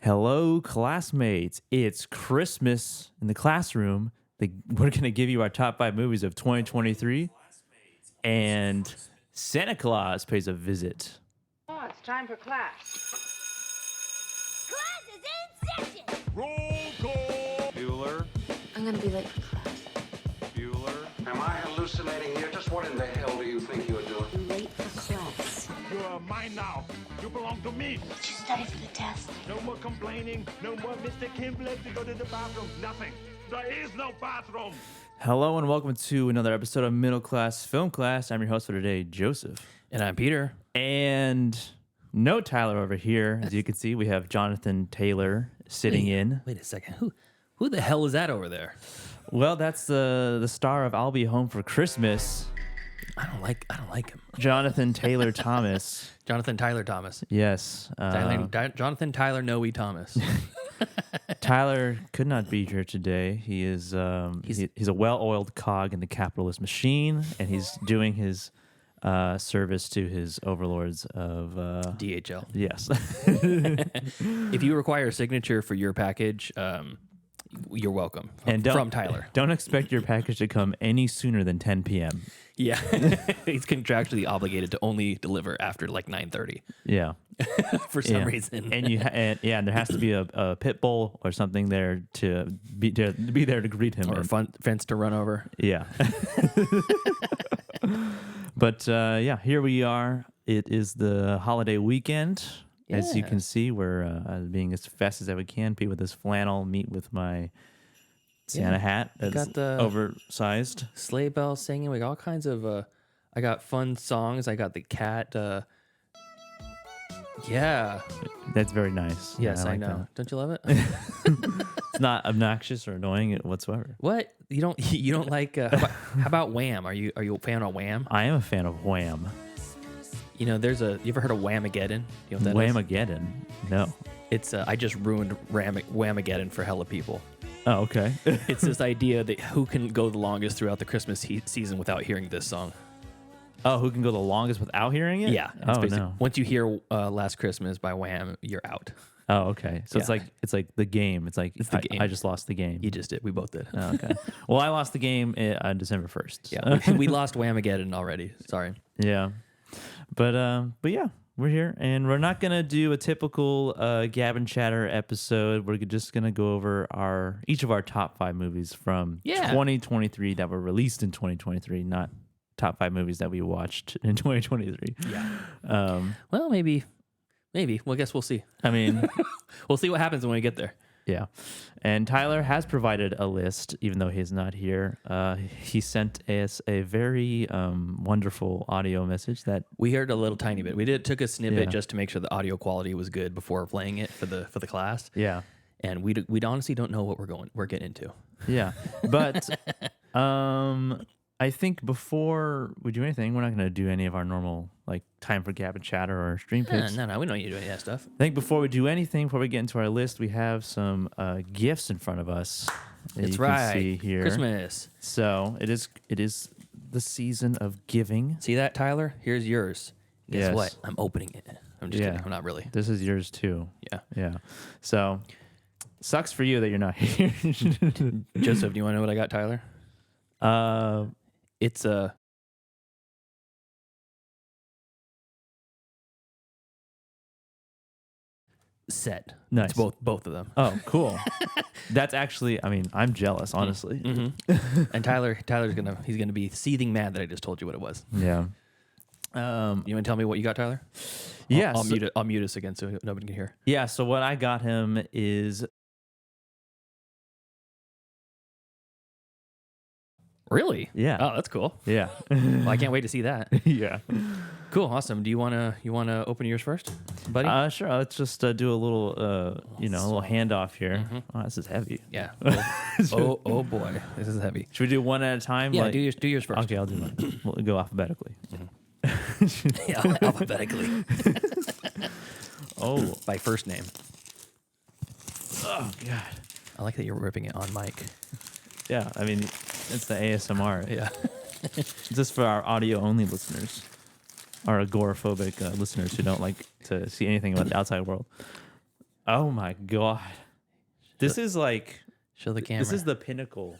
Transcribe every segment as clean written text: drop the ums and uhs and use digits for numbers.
Hello, classmates. It's Christmas in the classroom. We're going to give you our top 5 movies of 2023. And Santa Claus pays a visit. Oh, it's time for class. Class is in session! Roll call! Bueller? I'm gonna be late for class. Bueller? Am I hallucinating here? Just what in the hell do you think you're doing? I'm late for class. You are mine now. You belong to me. Did you study for the test? No more complaining. No more Mr. Kim left to go to the bathroom. Nothing. There is no bathroom. Hello and welcome to another episode of Middle Class Film Class. I'm your host for today, Joseph. And I'm Peter. And no Tyler over here. As you can see, we have Jonathan Taylor sitting in. Wait a second. Who the hell is that over there? Well, that's the star of I'll Be Home for Christmas, I don't like him. Jonathan Taylor Thomas. Jonathan Tyler Thomas. Yes. Jonathan Tyler Noe Thomas. Tyler could not be here today. He is he's a well-oiled cog in the capitalist machine, and he's doing his service to his overlords of DHL. Yes. If you require a signature for your package, you're welcome. From Tyler. Don't expect your package to come any sooner than 10 p.m. Yeah. He's contractually obligated to only deliver after like 9:30 Yeah. for some reason. And and there has to be a pit bull or something there to be there to greet him. Or a fence to run over. Yeah. But here we are. It is the holiday weekend. Yeah. As you can see, we're being as fast as I can. Be with this flannel, meet with my Santa hat that's got the oversized. Sleigh bells singing. We got all kinds of I got fun songs. I got the cat. Yeah. That's very nice. Yes, Yeah, I like know. that. Don't you love it? It's not obnoxious or annoying whatsoever. What? You don't like how about Wham? Are you a fan of Wham? I am a fan of Wham. You know, you ever heard of Whamageddon? You know what that is? Whamageddon? No. It's I just ruined Whamageddon for hella people. Oh, okay. It's this idea that who can go the longest throughout the Christmas season without hearing this song. Oh, who can go the longest without hearing it? Yeah. Oh, Basically, no. once you hear Last Christmas by Wham, you're out. Oh, okay. So Yeah. it's like the game. It's like the game. I just lost the game. You just did. We both did. Oh, okay. Well, I lost the game on December 1st. Yeah. we lost Whamageddon already. Sorry. Yeah. But yeah, we're here, and we're not gonna do a typical Gab and Chatter episode. We're just gonna go over each of our top 5 movies from 2023 that were released in 2023, not top 5 movies that we watched in 2023. Yeah. Well, maybe. Well, I guess we'll see. I mean, We'll see what happens when we get there. yeah. And Tyler has provided a list, even though he's not here. He sent us a very wonderful audio message that We heard a little tiny bit. We took a snippet Yeah. just to make sure the audio quality was good before playing it for the class. yeah. And we honestly don't know what we're getting into. Yeah. But I think before we do anything, we're not going to do any of our normal like time for Gab and Chatter or stream picks. No, we don't need to do any of that stuff. I think before we do anything, before we get into our list, we have some gifts in front of us. That That's you right. Can see here. Christmas. So it is the season of giving. See that, Tyler? Here's yours. Guess Yes. what? I'm opening it. I'm just kidding. I'm not really. This is yours too. Yeah. Yeah. So sucks for you that you're not here. Joseph, do you want to know what I got, Tyler? It's a set. Nice. It's both of them. Oh, cool. That's actually, I mean, I'm jealous, honestly. Mm-hmm. And Tyler's gonna be seething mad that I just told you what it was. Yeah. You want to tell me what you got, Tyler? Yeah. I'll mute us again so nobody can hear. Yeah, so what I got him is... Really? Yeah. Oh, that's cool. Yeah. Well, I can't wait to see that. Yeah. Cool. Awesome. Do you wanna open yours first, buddy? Sure. Let's just do a little, a little handoff here. Mm-hmm. Oh, this is heavy. Yeah. Oh boy, this is heavy. Should we do one at a time? Yeah. Like- Do yours first. Okay, I'll do mine. We'll go alphabetically. Yeah, alphabetically. Oh. By first name. Oh, God. I like that you're ripping it on mic. Yeah, I mean, it's the ASMR. Yeah. Just for our audio-only listeners. Our agoraphobic listeners who don't like to see anything about the outside world. Oh my god. This is like Show the camera. This is the pinnacle.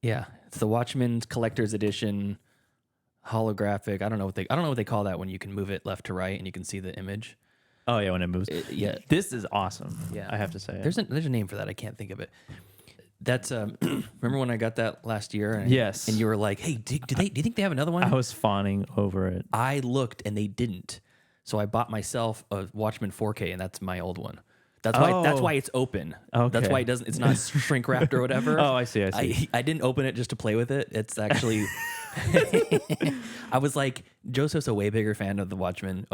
Yeah, it's the Watchmen Collector's Edition holographic. I don't know what they call that when you can move it left to right and you can see the image. Oh yeah, when it moves. Yeah, This is awesome. yeah. I have to say. There's a name for that. I can't think of it. That's remember when I got that last year? And, Yes. And you were like, "Hey, do you think they have another one?" I was fawning over it. I looked and they didn't. So I bought myself a Watchmen 4K, and that's my old one. That's why it's open. Okay. That's why it's not shrink wrapped or whatever. Oh, I see. I didn't open it just to play with it. It's actually I was like, Joseph's a way bigger fan of Watchmen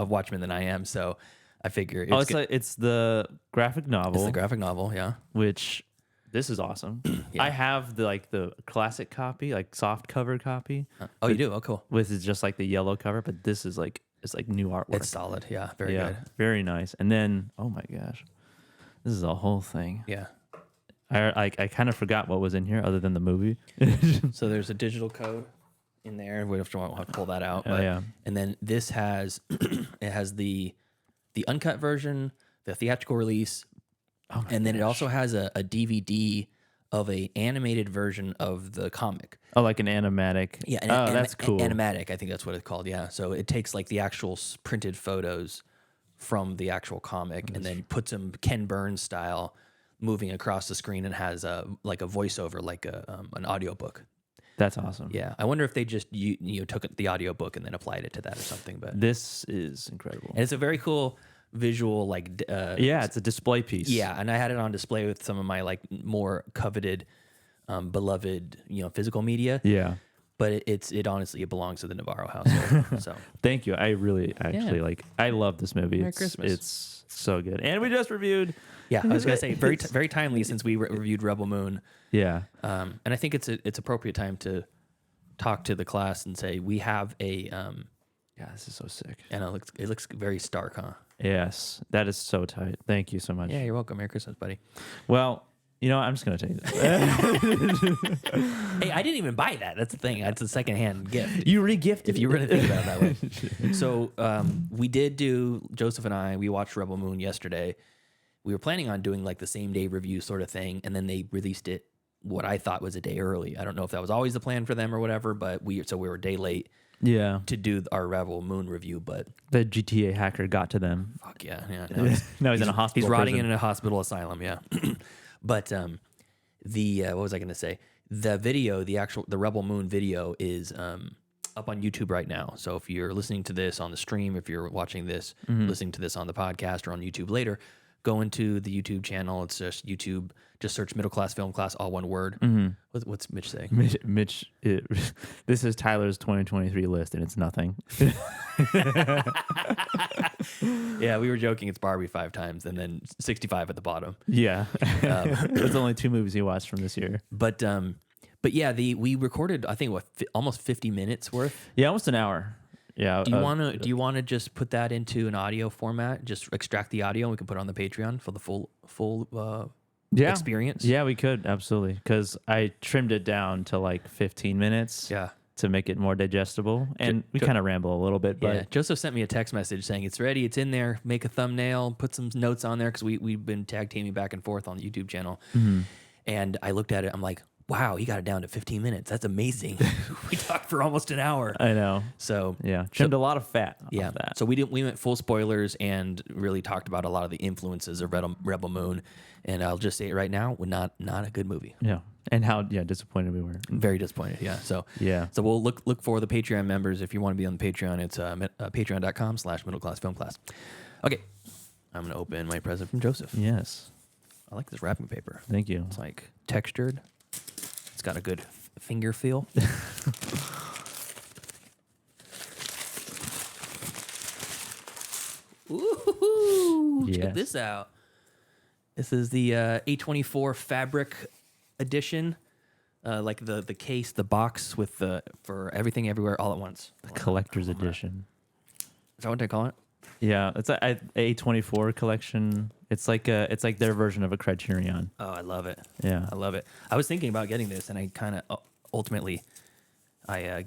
than I am, so I figure it's the graphic novel. it's the graphic novel, yeah. Which this is awesome. Yeah. I have the classic copy, like soft cover copy. Oh, you do? Oh, cool. With just like the yellow cover, but this is like it's like new artwork. It's solid, yeah. Very good. Very nice. And then oh my gosh, this is a whole thing. Yeah. I kind of forgot what was in here other than the movie. So there's a digital code in there. We'll have to pull that out. Oh, yeah. And then this has it has the uncut version, the theatrical release, and then it also has a DVD of a animated version of the comic. Oh, like an animatic. Yeah. That's cool. Animatic, I think that's what it's called. Yeah. So it takes like the actual printed photos from the actual comic and then puts them Ken Burns style, moving across the screen, and has like a voiceover, like an audiobook. That's awesome. Yeah, I wonder if they just you took the audiobook and then applied it to that or something. But This is incredible. and it's a very cool visual, like Yeah, it's a display piece. yeah. And I had it on display with some of my like more coveted, beloved physical media. Yeah. But it honestly belongs to the Navarro household. So Thank you. I really actually I love this movie. Merry Christmas. It's so good. And we just reviewed. yeah, I was gonna say very timely since we reviewed Rebel Moon. Yeah. And I think it's appropriate time to talk to the class and say we have a Yeah, this is so sick. and it looks very stark, huh? Yes, that is so tight. Thank you so much. Yeah, you're welcome. Merry Christmas, buddy. Well, I'm just gonna take this. Hey, I didn't even buy that. That's the thing. That's a secondhand gift. You re-gifted. If you really think about it that way. So we did Joseph and I, we watched Rebel Moon yesterday. We were planning on doing like the same day review sort of thing, and then they released it what I thought was a day early. I don't know if that was always the plan for them or whatever, but we were a day late Yeah. to do our Rebel Moon review. But The GTA hacker got to them. fuck yeah. Now he's in a hospital. He's rotting prison. in a hospital asylum, yeah. But what was I going to say? The video, the Rebel Moon video is up on YouTube right now. So if you're listening to this on the stream, if you're watching this, listening to this on the podcast or on YouTube later, go into the YouTube channel. It's just YouTube. Just search Middle Class Film Class, all one word. What's Mitch saying? Mitch, this is Tyler's 2023 list, and it's nothing. Yeah, we were joking. It's Barbie 5 times and then 65 at the bottom. Yeah. There's only 2 movies he watched from this year. But yeah, we recorded, I think, almost 50 minutes worth. Yeah, almost an hour. Yeah. Do you want to just put that into an audio format? Just extract the audio and we can put it on the Patreon for the full experience? Yeah, we could. Absolutely. Because I trimmed it down to like 15 minutes. Yeah. To make it more digestible. And we kind of ramble a little bit. But Yeah. Joseph sent me a text message saying it's ready, it's in there, make a thumbnail, put some notes on there, because we've been tag teaming back and forth on the YouTube channel. And I looked at it, I'm like, wow, he got it down to 15 minutes. That's amazing. We talked for almost an hour. I know. So yeah, trimmed a lot of fat off that. So we went full spoilers and really talked about a lot of the influences of Rebel Moon. And I'll just say it right now, not a good movie. Yeah. And how disappointed we were. Very disappointed. Yeah. So So we'll look for the Patreon members. If you want to be on the Patreon, it's patreon.com/middleclassfilmclass. Okay. I'm going to open my present from Joseph. Yes. I like this wrapping paper. Thank you. It's like textured. It's got a good finger feel. Ooh, check this out. This is the A24 fabric edition. Like the case, the box with for everything everywhere all at once. The collector's edition. Is that what they call it? Yeah, it's a A24 collection. It's like their version of a Criterion. Oh, I love it. Yeah, I love it. I was thinking about getting this, and I kind of ultimately, I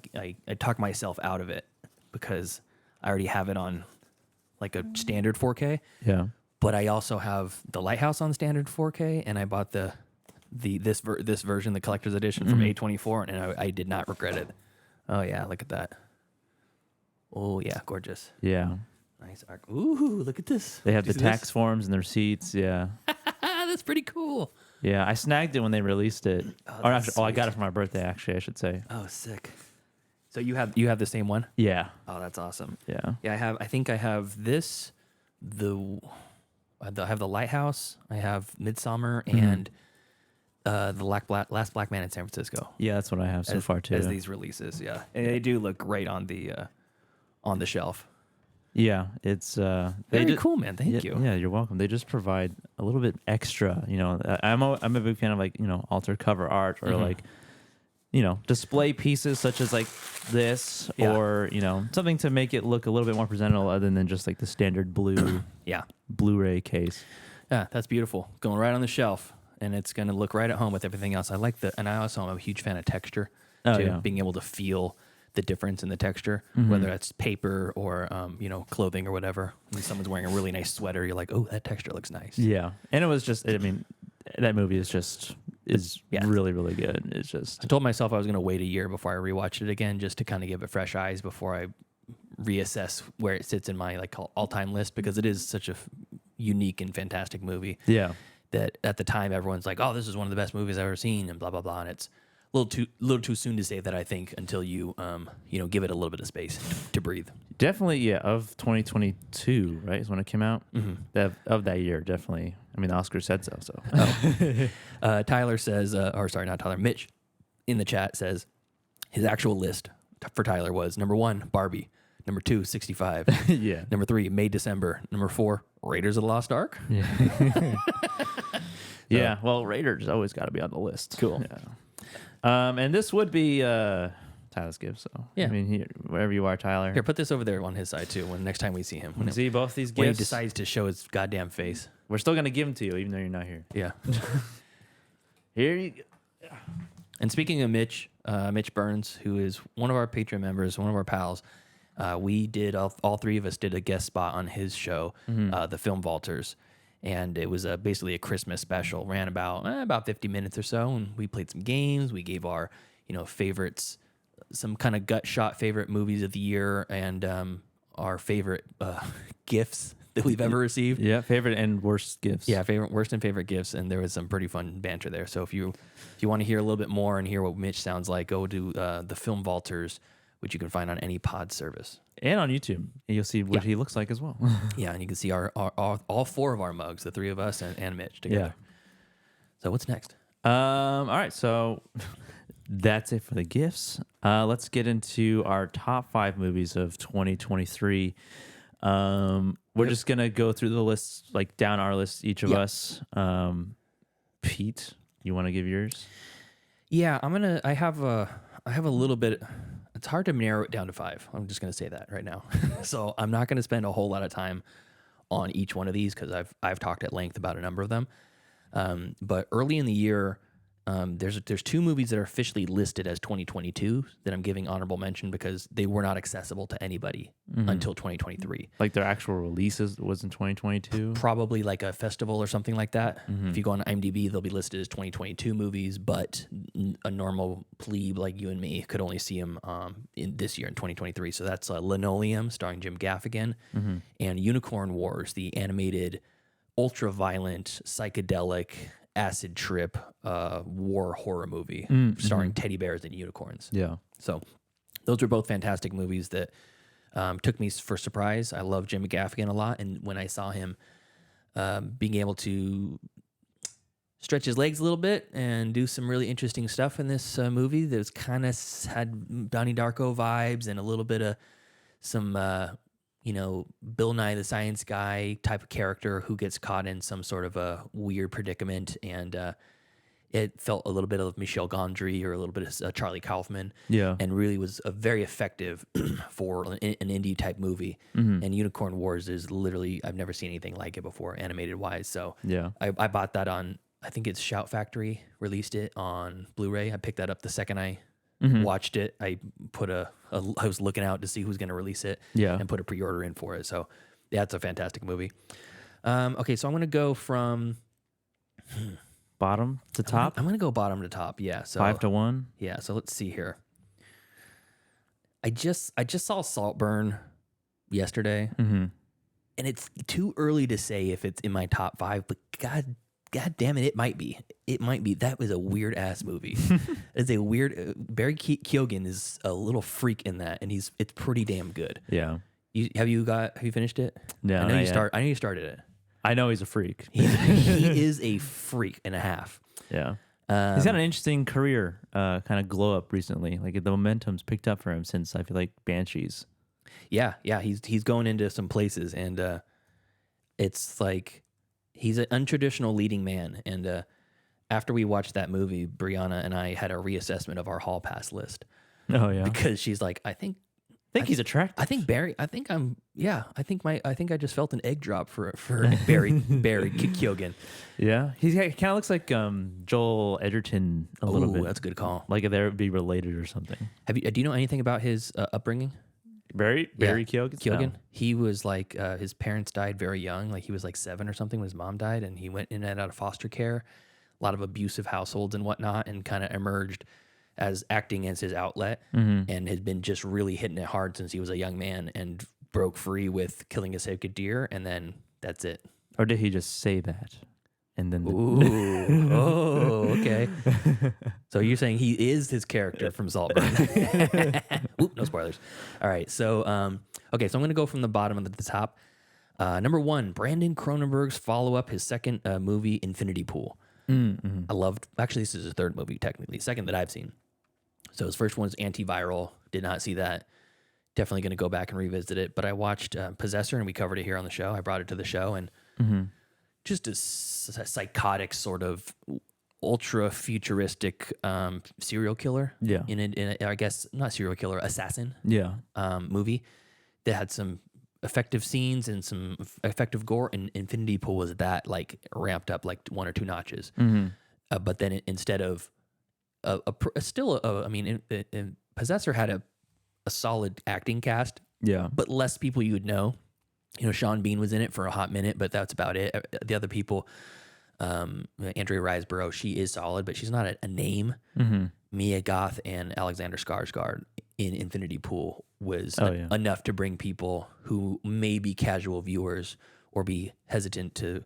talked myself out of it because I already have it on like a standard 4K. Yeah, But I also have the Lighthouse on standard 4K, and I bought this version, the collector's edition from A24, and I did not regret it. Oh yeah, look at that. Oh yeah, gorgeous. Yeah. Nice arc. Ooh, look at this. They have Did the you see tax forms and their receipts. Yeah. That's pretty cool. Yeah. I snagged it when they released it. Or that's actually, I got it for my birthday, actually, I should say. Oh, sick. So you have the same one? Yeah. Oh, that's awesome. Yeah. Yeah, I think I have this, I have the Lighthouse, I have Midsummer, and the Last Black Man in San Francisco. Yeah, that's what I have so far, too. As these releases, yeah. And they do look great on the shelf. Yeah, it's Very cool, man. Thank you. Yeah, you're welcome. They just provide a little bit extra. I'm a big fan of altered cover art or like display pieces such as like this or something to make it look a little bit more presentable other than just like the standard blue Blu-ray case. Yeah, that's beautiful. Going right on the shelf, and it's going to look right at home with everything else. And I also am a huge fan of texture. Being able to feel the difference in the texture, whether that's paper or clothing or whatever. When someone's wearing a really nice sweater, you're like, oh, that texture looks nice. Yeah, and it was just, I mean, that movie is really, really good. It's just, I told myself I was going to wait a year before I rewatched it again, just to kind of give it fresh eyes before I reassess where it sits in my like all-time list, because it is such a unique and fantastic movie. Yeah, that at the time everyone's like, oh, this is one of the best movies I've ever seen, and blah blah blah, and it's a little too soon to say that, I think, until you give it a little bit of space to breathe. Definitely, yeah. Of 2022, right, is when it came out. Of that year, definitely. I mean, the Oscars said so. So, Tyler says, or sorry, not Tyler. Mitch in the chat says his actual list for Tyler was number 1, Barbie. Number 2, 65. Yeah. Number 3, May December. Number 4, Raiders of the Lost Ark. Yeah. Yeah. Well, Raiders always got to be on the list. Cool. Yeah. And this would be Tyler's gift. So yeah, I mean, wherever you are, Tyler. Here, put this over there on his side too. When next time we see him, see both these gifts. When he decides to show his goddamn face, we're still gonna give them to you, even though you're not here. Yeah. Here you go. And speaking of Mitch Burns, who is one of our Patreon members, one of our pals, we did all three of us did a guest spot on his show, the Film Vaulters. And it was basically a Christmas special. Ran about 50 minutes or so, and we played some games. We gave our favorites, some kind of gut shot favorite movies of the year, and our favorite gifts that we've ever received. Yeah, favorite and worst gifts. Yeah, worst and favorite gifts, and there was some pretty fun banter there. So if you want to hear a little bit more and hear what Mitch sounds like, go to the Film Vaulters, which you can find on any pod service. And on YouTube. You'll see what he looks like as well. Yeah, and you can see our all four of our mugs, the three of us and Mitch together. Yeah. So what's next? All right, so that's it for the gifts. Let's get into our top 5 movies of 2023. We're just going to go through the list, like down our list, each of us. Pete, you want to give yours? Yeah, I have a little bit. It's hard to narrow it down to 5. I'm just going to say that right now. So I'm not going to spend a whole lot of time on each one of these because I've talked at length about a number of them. But early in the year, there's 2 movies that are officially listed as 2022 that I'm giving honorable mention because they were not accessible to anybody until 2023. Like their actual releases was in 2022? Probably like a festival or something like that. If you go on IMDb, they'll be listed as 2022 movies, but a normal plebe like you and me could only see them in this year in 2023. So that's Linoleum starring Jim Gaffigan and Unicorn Wars, the animated, ultra-violent, psychedelic, acid trip war horror movie starring teddy bears and unicorns. Yeah. So those were both fantastic movies that took me for surprise. I love Jim Gaffigan a lot, and when I saw him being able to stretch his legs a little bit and do some really interesting stuff in this movie that was kind of had Donnie Darko vibes and a little bit of some Bill Nye the Science Guy type of character who gets caught in some sort of a weird predicament, and it felt a little bit of Michel Gondry or a little bit of Charlie Kaufman, and really was a very effective for an indie type movie. And Unicorn Wars is literally, I've never seen anything like it before, animated wise. So I bought that on, I think it's Shout Factory released it on Blu-ray. I picked that up the second I watched it. I put I was looking out to see who's going to release it, and put a pre-order in for it. So yeah, it's a fantastic movie. Okay, so I'm gonna go from Bottom to top, I'm gonna go bottom to top. Yeah, so 5-1. Yeah, so let's see here. I just saw Saltburn yesterday, and it's too early to say if it's in my top 5. But God damn it, it might be. It might be. That was a weird ass movie. It's a weird. Barry Keoghan is a little freak in that, and it's pretty damn good. Yeah. Have you finished it? No, I know not you yet. start. I know you started it. I know he's a freak. He is a freak and a half. Yeah. He's had an interesting career, kind of glow up recently. Like the momentum's picked up for him since I feel like Banshees. Yeah. He's going into some places, and it's like he's an untraditional leading man. And after we watched that movie, Brianna and I had a reassessment of our hall pass list. Oh yeah, Because she's like, I think he's attractive. I think I just felt an egg drop for Barry Keoghan. Yeah, he kind of looks like Joel Edgerton a little bit. That's a good call. Like they would be related or something. Do you know anything about his upbringing? Barry Keoghan. Keoghan. No. He was like his parents died very young. Like he was like 7 or something when his mom died, and he went in and out of foster care, a lot of abusive households and whatnot, and kind of emerged as acting as his outlet, and had been just really hitting it hard since he was a young man, and broke free with Killing a Sacred Deer, and then that's it. Or did he just say that? And then Okay. So you're saying he is his character from Saltburn. Oop, no spoilers. All right. So, okay. So I'm going to go from the bottom to the top. Number 1, Brandon Cronenberg's follow-up, his second movie, Infinity Pool. I loved, actually, this is his third movie, technically, second that I've seen. So his first one was Antiviral. Did not see that. Definitely going to go back and revisit it. But I watched Possessor, and we covered it here on the show. I brought it to the show, and just a psychotic sort of ultra futuristic serial killer. Yeah. I guess not serial killer, assassin. Yeah. Movie that had some effective scenes and some effective gore. And Infinity Pool was that like ramped up like 1 or 2 notches. But then instead of Possessor had a solid acting cast. Yeah. But less people you would know. You know, Sean Bean was in it for a hot minute, but that's about it. The other people, Andrea Riseborough, she is solid, but she's not a name. Mia Goth and Alexander Skarsgård in Infinity Pool was enough to bring people who may be casual viewers or be hesitant to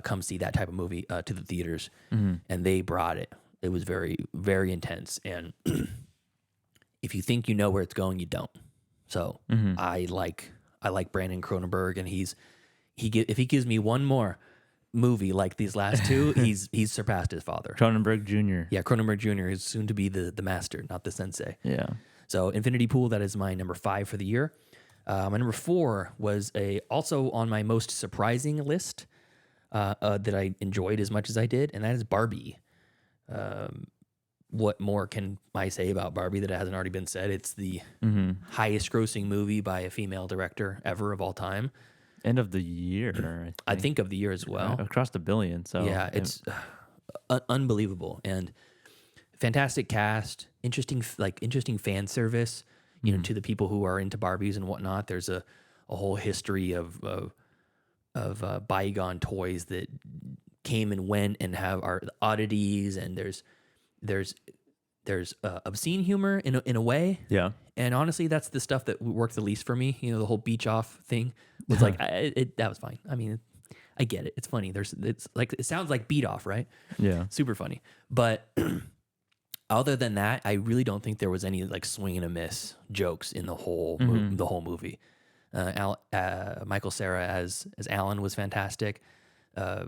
come see that type of movie to the theaters, and they brought it. It was very, very intense, and if you think you know where it's going, you don't. So I like Brandon Cronenberg, and if he gives me one more movie like these last 2, he's surpassed his father. Cronenberg Jr. Yeah, Cronenberg Jr. is soon to be the master, not the sensei. Yeah. So Infinity Pool, that is my number 5 for the year. My number 4 was also on my most surprising list that I enjoyed as much as I did, and that is Barbie. What more can I say about Barbie that hasn't already been said? It's the highest grossing movie by a female director ever of all time. End of the year, I think of the year as well. Across the billion. So yeah, it's unbelievable and fantastic cast. Interesting fan service. You know, to the people who are into Barbies and whatnot. There's a whole history of bygone toys that came and went and have our oddities, and there's obscene humor in a way. Yeah. And honestly, that's the stuff that worked the least for me. You know, the whole beach off thing was like, that was fine. I mean, I get it. It's funny. It's like, it sounds like beat off, right? Yeah. Super funny. But other than that, I really don't think there was any like swing and a miss jokes in the whole movie. Michael Cera as Alan was fantastic. Kate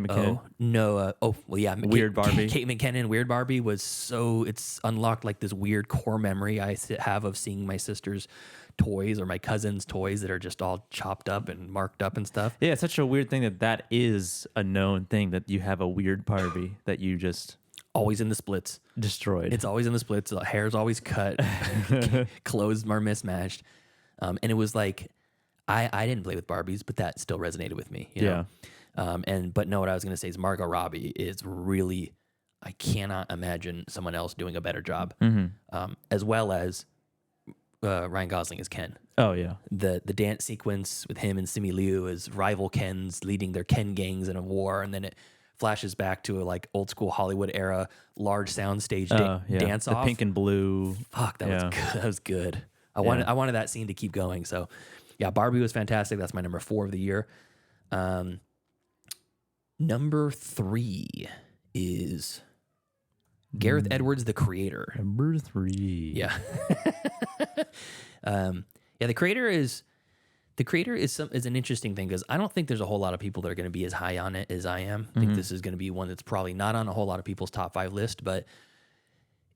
McKinnon. Weird Barbie. Kate McKinnon, Weird Barbie was it's unlocked like this weird core memory I have of seeing my sister's toys or my cousin's toys that are just all chopped up and marked up and stuff. Yeah, it's such a weird thing that is a known thing, that you have a weird Barbie that you just always in the splits. Destroyed. It's always in the splits. The hair's always cut. Clothes are mismatched. And it was like, I didn't play with Barbies, but that still resonated with me. You know? But no, what I was going to say is Margot Robbie is really, I cannot imagine someone else doing a better job. As well as Ryan Gosling as Ken. Oh yeah. The dance sequence with him and Simu Liu as rival Kens leading their Ken gangs in a war, and then it flashes back to a like old school Hollywood era large soundstage dance the off. pink and blue. Fuck, that was good. That was good. I wanted that scene to keep going. So yeah, Barbie was fantastic. That's my number 4 of the year. Number 3 is Gareth Edwards, the creator. Number 3. Yeah. The creator is an interesting thing because I don't think there's a whole lot of people that are going to be as high on it as I am. I think this is going to be one that's probably not on a whole lot of people's top 5 list, but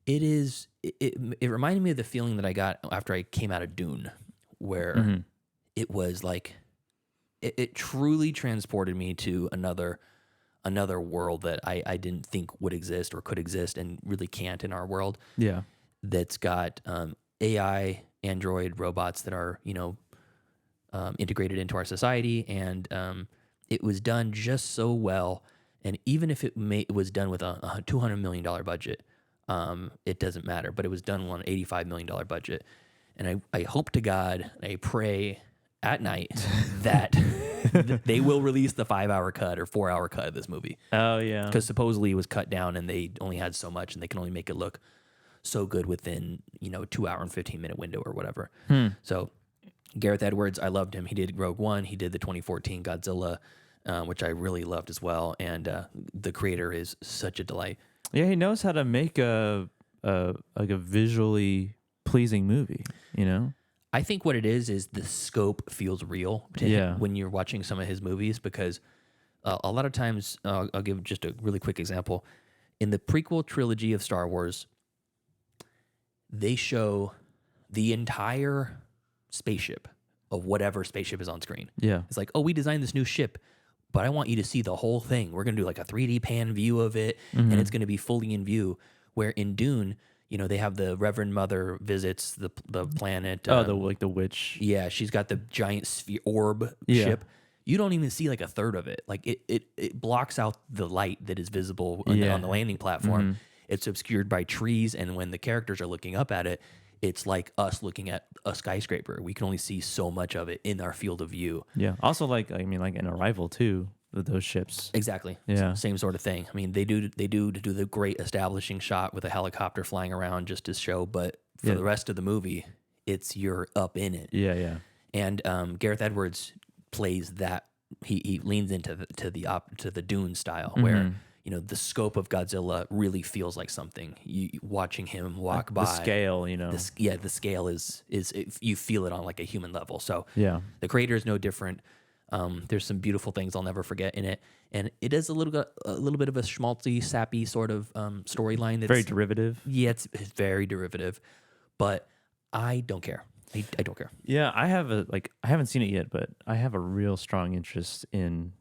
it reminded me of the feeling that I got after I came out of Dune, where it was like it truly transported me to another world that I didn't think would exist or could exist and really can't in our world. Yeah. That's got AI, android robots that are, integrated into our society. And it was done just so well. And even if it was done with a $200 million budget, it doesn't matter. But it was done on an $85 million budget. And I hope to God, I pray at night that they will release the 5-hour cut or 4-hour cut of this movie. Oh yeah. Because supposedly it was cut down and they only had so much and they can only make it look so good within, 2-hour and 15-minute window or whatever. So Gareth Edwards, I loved him. He did Rogue One. He did the 2014 Godzilla, which I really loved as well. And the creator is such a delight. Yeah, he knows how to make a visually pleasing movie, I think what it is the scope feels real to him when you're watching some of his movies because a lot of times, I'll give just a really quick example. In the prequel trilogy of Star Wars, they show the entire spaceship of whatever spaceship is on screen. Yeah. It's like, oh, we designed this new ship, but I want you to see the whole thing. We're going to do like a 3D pan view of it, and it's going to be fully in view. Where in Dune, they have the Reverend Mother visits the planet. The witch. Yeah, she's got the giant sphere orb ship. You don't even see like a third of it. Like it blocks out the light that is visible on the landing platform. It's obscured by trees, and when the characters are looking up at it, it's like us looking at a skyscraper. We can only see so much of it in our field of view. Yeah. Also, like in Arrival too, with those ships. Exactly. Yeah. Same sort of thing. I mean, they do the great establishing shot with a helicopter flying around just to show, but for the rest of the movie, you're up in it. Yeah, yeah. And Gareth Edwards plays that. He leans into the Dune style where the scope of Godzilla really feels like something. You watching him walk by the scale, the scale is you feel it on like a human level. So yeah, the creator is no different. There's some beautiful things I'll never forget in it, and it is a little bit of a schmaltzy, sappy sort of storyline. That's very derivative. Yeah, it's very derivative, but I don't care. I don't care. Yeah, I haven't seen it yet, but I have a real strong interest in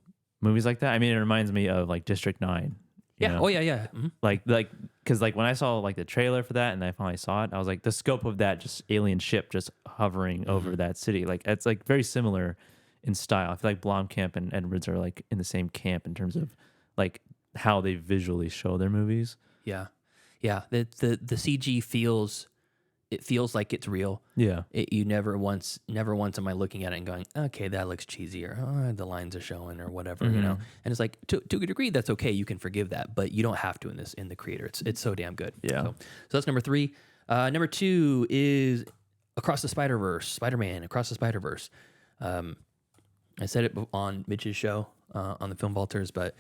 movies like that. I mean, it reminds me of like District 9. Yeah. Oh yeah. Mm-hmm. Like because like when I saw like the trailer for that and I finally saw it, I was like, the scope of that just alien ship just hovering over that city, like it's like very similar in style. I feel like Blomkamp and Edwards are like in the same camp in terms of like how they visually show their movies. Yeah. The CG feels like it's real. Yeah. You never once am I looking at it and going, okay, that looks cheesy, or the lines are showing or whatever, And it's like to a degree that's okay. You can forgive that, but you don't have to in the creator. It's so damn good. Yeah. So that's number 3. Number 2 is Across the Spider-Verse, Spider-Man Across the Spider-Verse. I said it on Mitch's show on the Film Vaulters, but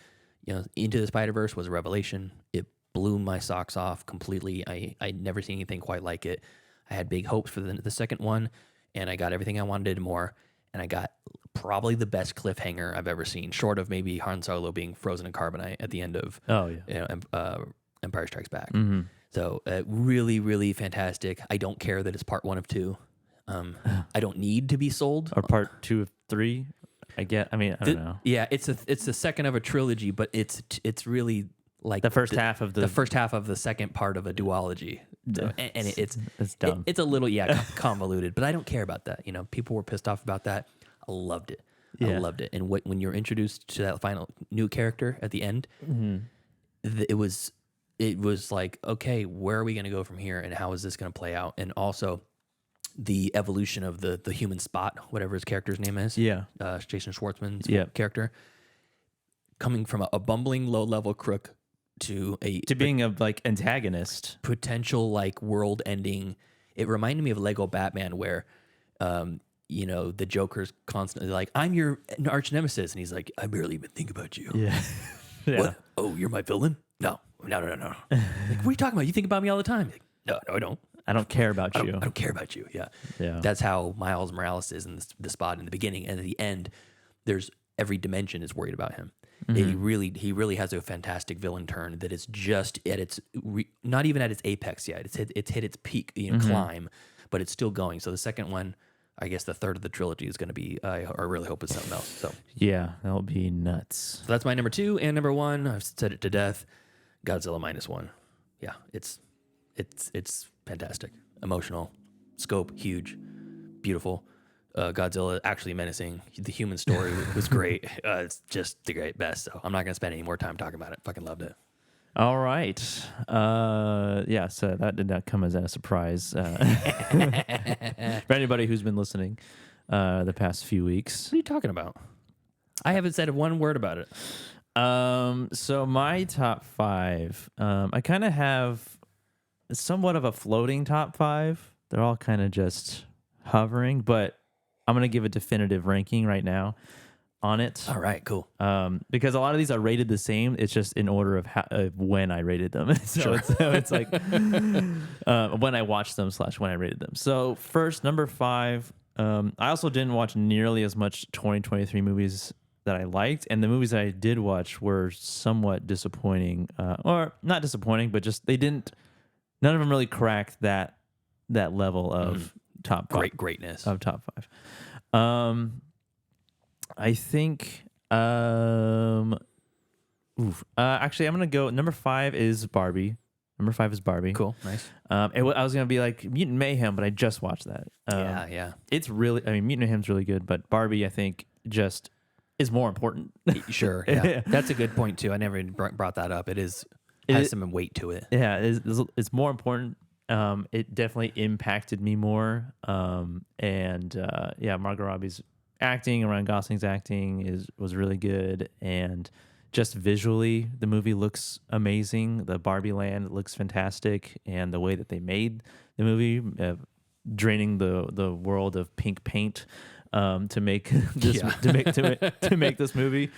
Into the Spider-Verse was a revelation. It blew my socks off completely. I'd never seen anything quite like it. I had big hopes for the second one, and I got everything I wanted and more. And I got probably the best cliffhanger I've ever seen, short of maybe Han Solo being frozen in carbonite at the end of Empire Strikes Back. Mm-hmm. So really, really fantastic. I don't care that it's part 1 of 2. I don't need to be sold. Or part 2 of 3. I don't know. Yeah, it's the second of a trilogy, but it's really like the first half of the second part of a duology. So, and it's dumb. It's a little convoluted, but I don't care about that. People were pissed off about that. I loved it. Yeah. I loved it. And when you're introduced to that final new character at the end, it was like, okay, where are we going to go from here, and how is this going to play out? And also, the evolution of the human Spot, whatever his character's name is. Yeah. Jason Schwartzman's Yeah. character. Coming from a bumbling low-level crook to being a like antagonist. potential like world-ending. It reminded me of Lego Batman where, the Joker's constantly like, I'm your arch nemesis. And he's like, I barely even think about you. Yeah. Yeah. What? Oh, you're my villain? No. Like, what are you talking about? You think about me all the time. Like, no, I don't. I don't care about you. I don't care about you. Yeah. Yeah. That's how Miles Morales is in the Spot in the beginning. And at the end, there's every dimension is worried about him. Mm-hmm. He really has a fantastic villain turn that is just at its not even at its apex yet. It's hit its peak, Mm-hmm. climb, but it's still going. So the second one, I guess the third of the trilogy is going to be. I really hope it's something else. So Yeah, that'll be nuts. that's my number 2 and number 1. I've said it to death. Godzilla -1. Yeah, it's fantastic, emotional, scope huge, beautiful. Godzilla actually menacing. The human story was great. It's just the great best. So I'm not going to spend any more time talking about it. Fucking loved it. All right. Yeah, so that did not come as a surprise for anybody who's been listening the past few weeks. What are you talking about? I haven't said one word about it. So my top 5, I kind of have somewhat of a floating top 5. They're all kind of just hovering, but I'm going to give a definitive ranking right now on it. All right, cool. Because a lot of these are rated the same. It's just in order of when I rated them. So it's like when I watched them / when I rated them. So first, number 5. I also didn't watch nearly as much 2023 movies that I liked, and the movies that I did watch were somewhat disappointing, or not disappointing, but just none of them really cracked that level of top 5. Greatness Of top 5. I think actually I'm gonna go number 5 is Barbie. Number 5 is Barbie. Cool, nice. I was gonna be like Mutant Mayhem, but I just watched that. Yeah. It's really, Mutant Mayhem's really good, but Barbie I think just is more important. Sure, yeah. That's a good point too. I never even brought that up. It has some weight to it. Yeah, it's more important. It definitely impacted me more. Margot Robbie's acting, Ryan Gosling's acting was really good, and just visually the movie looks amazing. The Barbie land looks fantastic, and the way that they made the movie, draining the world of pink paint to make this to make this movie,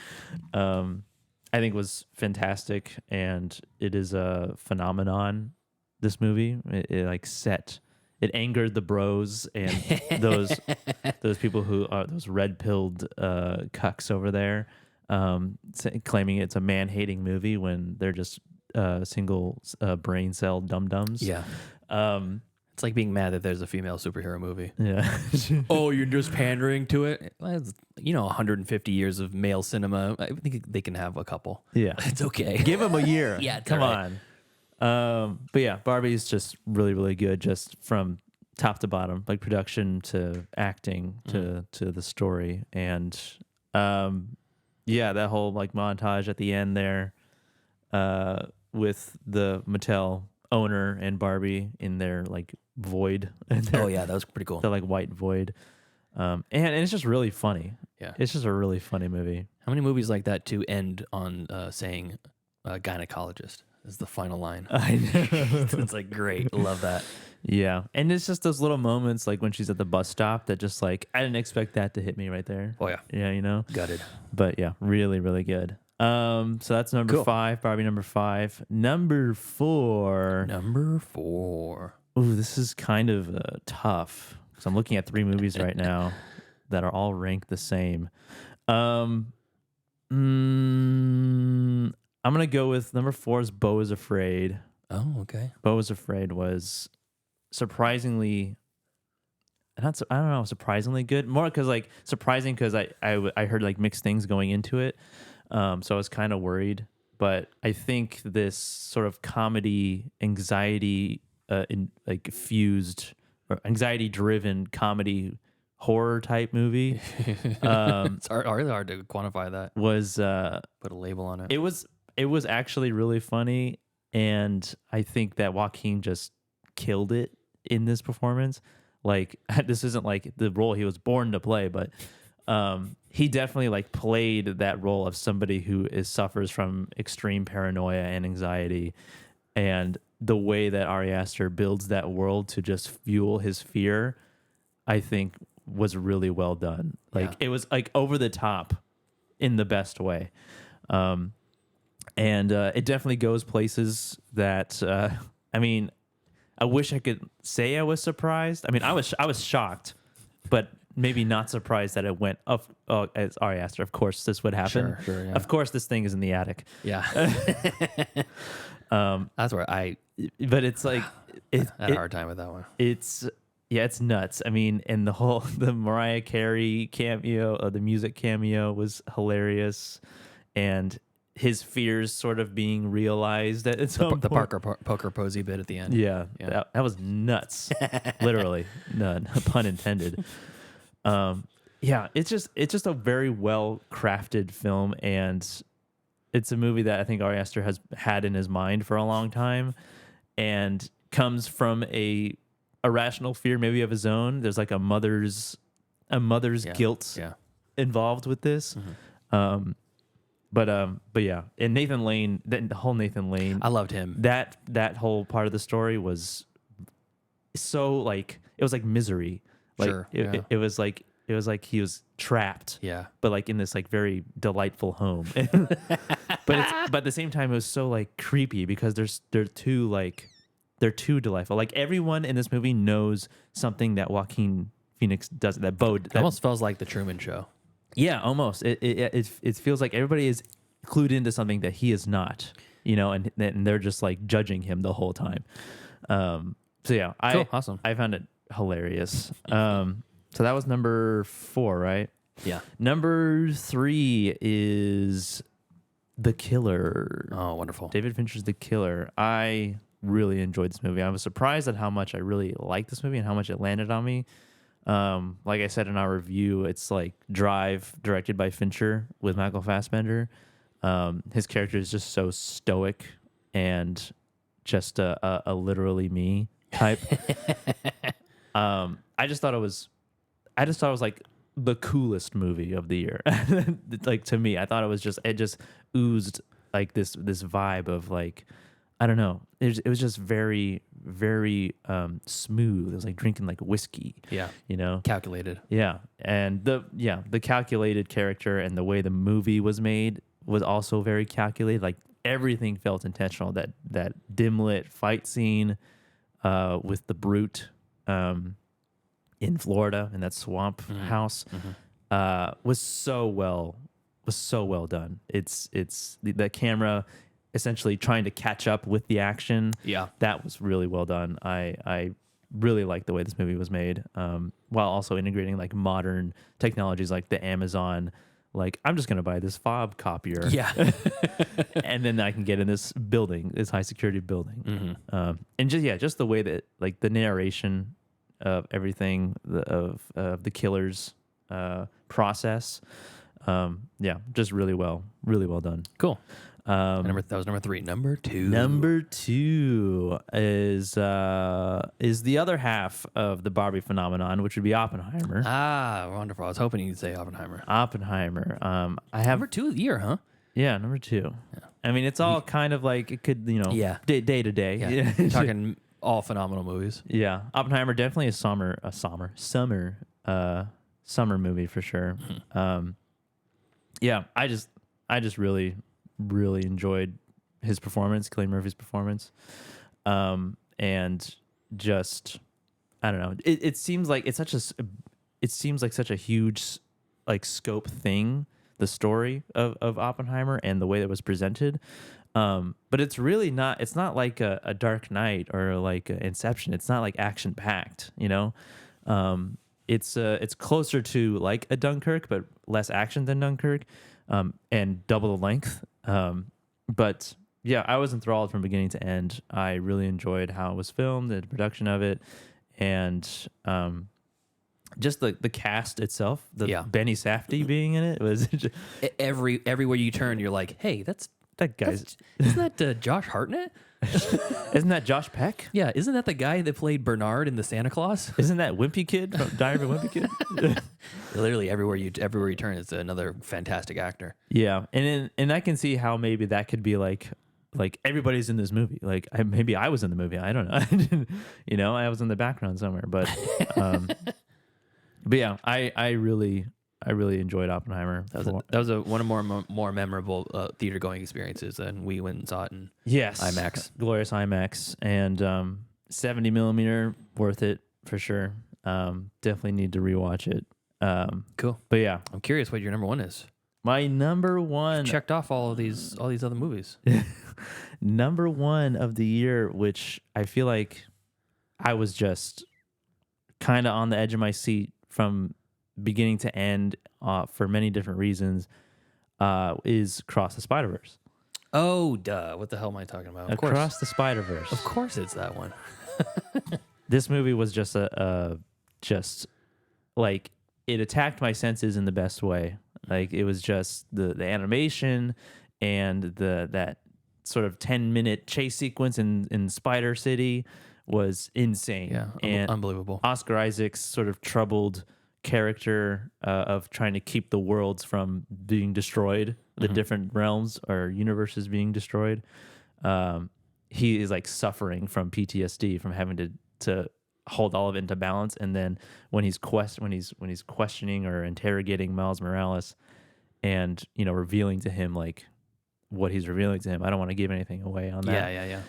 I think was fantastic, and it is a phenomenon. This movie, it angered the bros and those people who are those red-pilled cucks over there, claiming it's a man-hating movie when they're just single brain cell dum-dums. Yeah. It's like being mad that there's a female superhero movie. Yeah. Oh, you're just pandering to it? Well, it's, 150 years of male cinema. I think they can have a couple. Yeah. It's okay. Give them a year. Yeah, it's come all right. on. But yeah, Barbie's just really, really good, just from top to bottom, like production to acting to the story, and that whole like montage at the end there, with the Mattel owner and Barbie in their like void. Oh yeah, that was pretty cool. The like white void, and it's just really funny. Yeah, it's just a really funny movie. How many movies like that to end on saying gynecologist is the final line? I know. It's like great. Love that. Yeah. And it's just those little moments like when she's at the bus stop that just like, I didn't expect that to hit me right there. Oh yeah. Yeah, Gutted. But yeah, really, really good. So that's number 5, Barbie number 5. Number 4. Ooh, this is kind of tough because I'm looking at 3 movies right now that are all ranked the same. I'm going to go with number 4 is Beau is Afraid. Oh, okay. Beau is Afraid was surprisingly, surprisingly good. More because like surprising because I heard like mixed things going into it. So I was kind of worried. But I think this sort of comedy, anxiety, fused or anxiety-driven comedy horror type movie. It's really hard to quantify that. Was put a label on it. It was actually really funny, and I think that Joaquin just killed it in this performance. Like this isn't like the role he was born to play, but he definitely like played that role of somebody who suffers from extreme paranoia and anxiety, and the way that Ari Aster builds that world to just fuel his fear, I think was really well done. Like it was like over the top in the best way. And it definitely goes places that, I mean, I wish I could say I was surprised. I mean, I was shocked, but maybe not surprised that it went up. Oh, as Ari Aster, of course, this would happen. Sure, yeah. Of course, this thing is in the attic. Yeah. That's where I But it's like had a hard time with that one. It's nuts. I mean, and the Mariah Carey cameo, the music cameo was hilarious, and his fears sort of being realized at some point. The poker posy bit at the end. Yeah. That was nuts. Literally, none pun intended. It's just a very well crafted film, and it's a movie that I think Ari Aster has had in his mind for a long time, and comes from a irrational fear maybe of his own. There's like a mother's guilt involved with this. Mm-hmm. But yeah, and Nathan Lane, the whole Nathan Lane, I loved him. That whole part of the story was so like, it was like Misery. Like Sure, it was like he was trapped. Yeah. But like in this like very delightful home. but at the same time it was so like creepy because they're too delightful. Like everyone in this movie knows something that Joaquin Phoenix doesn't. That Bo It almost feels like the Truman Show. Yeah, almost. It feels like everybody is clued into something that he is not, and they're just like judging him the whole time. So yeah, awesome. I found it hilarious. So that was number 4, right? Yeah. Number 3 is The Killer. Oh, wonderful. David Fincher's The Killer. I really enjoyed this movie. I was surprised at how much I really liked this movie and how much it landed on me. Like I said in our review, it's like Drive, directed by Fincher with Michael Fassbender. His character is just so stoic and just a literally me type. I just thought it was like the coolest movie of the year. Like to me, I thought it just oozed like this vibe of like, I don't know. It was just very, very smooth. It was like drinking like whiskey. Yeah. Calculated. Yeah. And the calculated character and the way the movie was made was also very calculated. Like everything felt intentional. That dim lit fight scene with the brute in Florida in that swamp house was so well done. It's the camera essentially trying to catch up with the action. Yeah. That was really well done. I really like the way this movie was made, while also integrating like modern technologies like the Amazon. Like, I'm just going to buy this fob copier. Yeah. And then I can get in this building, this high security building. Mm-hmm. And just the way that like the narration of everything of the killer's process. Just really well done. Cool. That was number 3. Number 2. Number 2 is the other half of the Barbie phenomenon, which would be Oppenheimer. Ah, wonderful. I was hoping you'd say Oppenheimer. I have number 2 of the year, huh? Yeah, number 2. Yeah. I mean, it's all kind of like it could, day to day. Yeah. Talking all phenomenal movies. Yeah, Oppenheimer definitely a summer movie for sure. I just really enjoyed his performance, Cillian Murphy's performance, and just I don't know. It seems like such a huge like scope thing, the story of Oppenheimer and the way that it was presented. But it's really not. It's not like a Dark Knight or like a Inception. It's not like action packed. It's closer to like a Dunkirk, but less action than Dunkirk, and double the length. But yeah, I was enthralled from beginning to end. I really enjoyed how it was filmed, the production of it, and just the cast itself. Benny Safdie being in it was just, everywhere you turn, you're like, hey, that's that guy's Isn't that Josh Hartnett? isn't that Josh Peck? Yeah, isn't that the guy that played Bernard in the Santa Claus? Isn't that Wimpy Kid from Diary of a Wimpy Kid? Literally everywhere you turn, it's another fantastic actor. Yeah, and I can see how maybe that could be like everybody's in this movie. Like maybe I was in the movie. I don't know. I was in the background somewhere. But but yeah, I really enjoyed Oppenheimer. That was one of more memorable theater going experiences, and we went and saw it in yes, IMAX, glorious IMAX, and 70 millimeter, worth it for sure. Definitely need to rewatch it. Cool. But yeah, I'm curious what your number one is. my number one. Checked off all these other movies. Number one of the year, which I feel like I was just kind of on the edge of my seat from beginning to end for many different reasons, is Across the Spider-Verse. Oh, duh. What the hell am I talking about? Of Across course. the Spider-Verse. Of course it's that one. This movie was just just like, it attacked my senses in the best way. Like, it was just the animation and that sort of 10-minute chase sequence in Spider City was insane. Yeah, and unbelievable. Oscar Isaac's sort of troubled character of trying to keep the worlds from being destroyed, the different realms or universes being destroyed. He is like suffering from PTSD from having to hold all of it into balance. And then when he's questioning or interrogating Miles Morales and revealing to him like what he's revealing to him, I don't want to give anything away on that.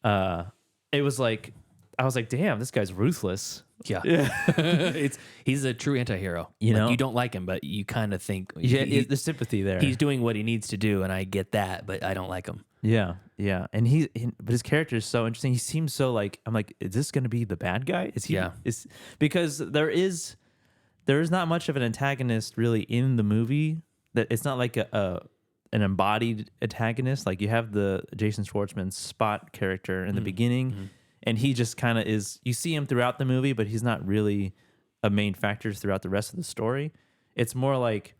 Yeah. It was like, I was like, damn, this guy's ruthless. Yeah. He's a true anti-hero. You know? You don't like him, but you kind of think The sympathy there. he's doing what he needs to do, and I get that, but I don't like him. Yeah. And but his character is so interesting. He seems so like, I'm like, is this going to be the bad guy? Is he? Yeah. Because there is not much of an antagonist really in the movie. That it's not like an embodied antagonist. Like, you have the Jason Schwartzman Spot character in the beginning, and he just kind of is. You see him throughout the movie, but he's not really a main factor throughout the rest of the story. It's more like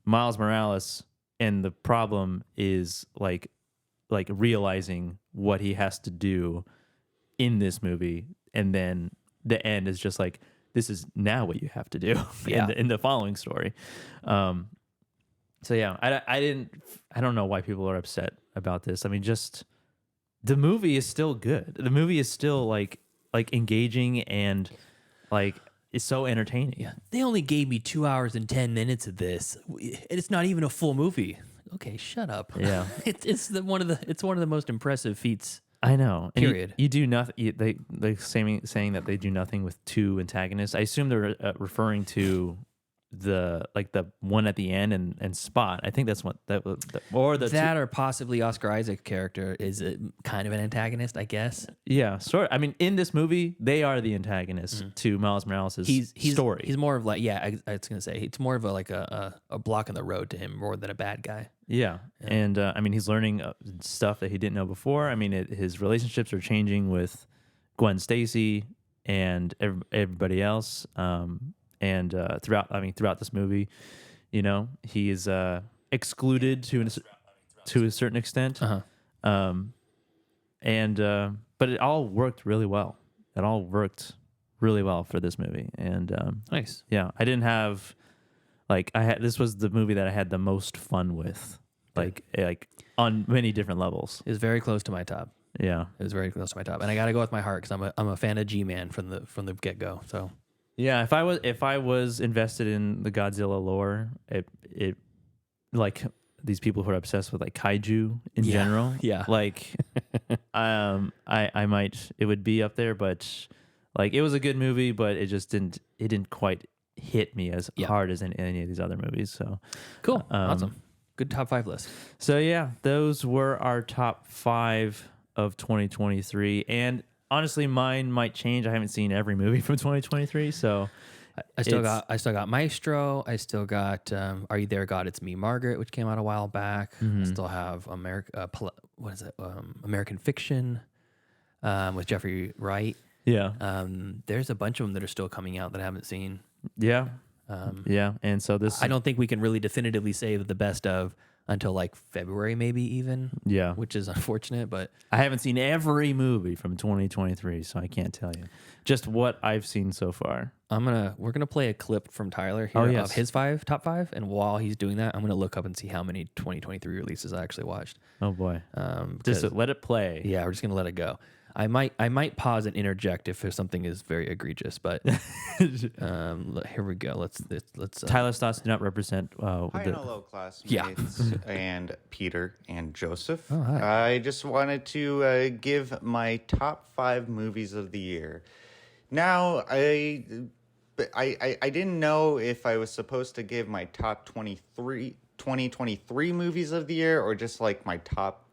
Miles Morales, and the problem is like realizing what he has to do in this movie, and then the end is just like, this is now what you have to do in the following story. So yeah, I don't know why people are upset about this. I mean, just the movie is still good. The movie is still like engaging and like it's so entertaining. Yeah. They only gave me 2 hours and 10 minutes of this. It's not even a full movie. Okay, shut up. Yeah. it's one of the most impressive feats. I know. And Period. You do nothing. They saying that they do nothing with two antagonists. I assume they're referring to the one at the end and Spot. I think that's what or possibly Oscar Isaac character is kind of an antagonist, I guess. Yeah, sort. I mean, in this movie, they are the antagonists to Miles Morales' story. He's more of like, I was gonna say, it's more of a block in the road to him more than a bad guy. Yeah. And I mean, he's learning stuff that he didn't know before. I mean, his relationships are changing with Gwen Stacy and everybody else. And throughout this movie, he is excluded to a certain extent. But it all worked really well. It all worked really well for this movie. And Nice. Yeah, I didn't have this was the movie that I had the most fun with, like on many different levels. It was very close to my top. Yeah, It was very close to my top, and I got to go with my heart because I'm a fan of G-Man from the get go. So. yeah. If I was invested in the Godzilla lore, it like these people who are obsessed with like kaiju in general. Yeah. Like, I might, it would be up there, but like, it was a good movie, but it just didn't quite hit me as hard as in any of these other movies. So Cool. Awesome. Good top 5 list. So yeah, those were our top 5 of 2023. And honestly, mine might change. I haven't seen every movie from 2023, so I still got Maestro. I still got Are You There, God? It's Me, Margaret, which came out a while back. I still have American Fiction with Jeffrey Wright. yeah, There's a bunch of them that are still coming out that I haven't seen. yeah, yeah. And so this, I don't think we can really definitively say that the best of until like February, maybe even. Yeah. Which is unfortunate, but I haven't seen every movie from 2023, so I can't tell you. Just what I've seen so far. we're gonna play a clip from Tyler here yes. of his top five, and while he's doing that, I'm gonna look up and see how many 2023 releases I actually watched. Oh boy. Just let it play. Yeah, we're just gonna let it go. I might pause and interject if something is very egregious, but here we go. Let's Tyler's thoughts do not represent. Hi and hello, classmates, and Peter and Joseph. Oh, hi. I just wanted to give my top 5 movies of the year. Now, I didn't know if I was supposed to give my top 2023 movies of the year or just like my top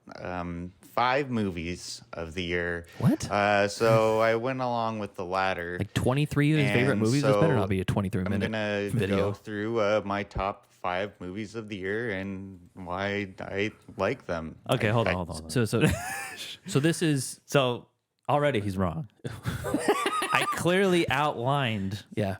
5 movies of the year. What? So I went along with the latter. Like 23 of his favorite And movies. This better so not be a 23-minute I'm gonna video. go through my top 5 movies of the year and why I like them. Okay, hold I- on. So this is So already he's wrong. I clearly outlined. yeah.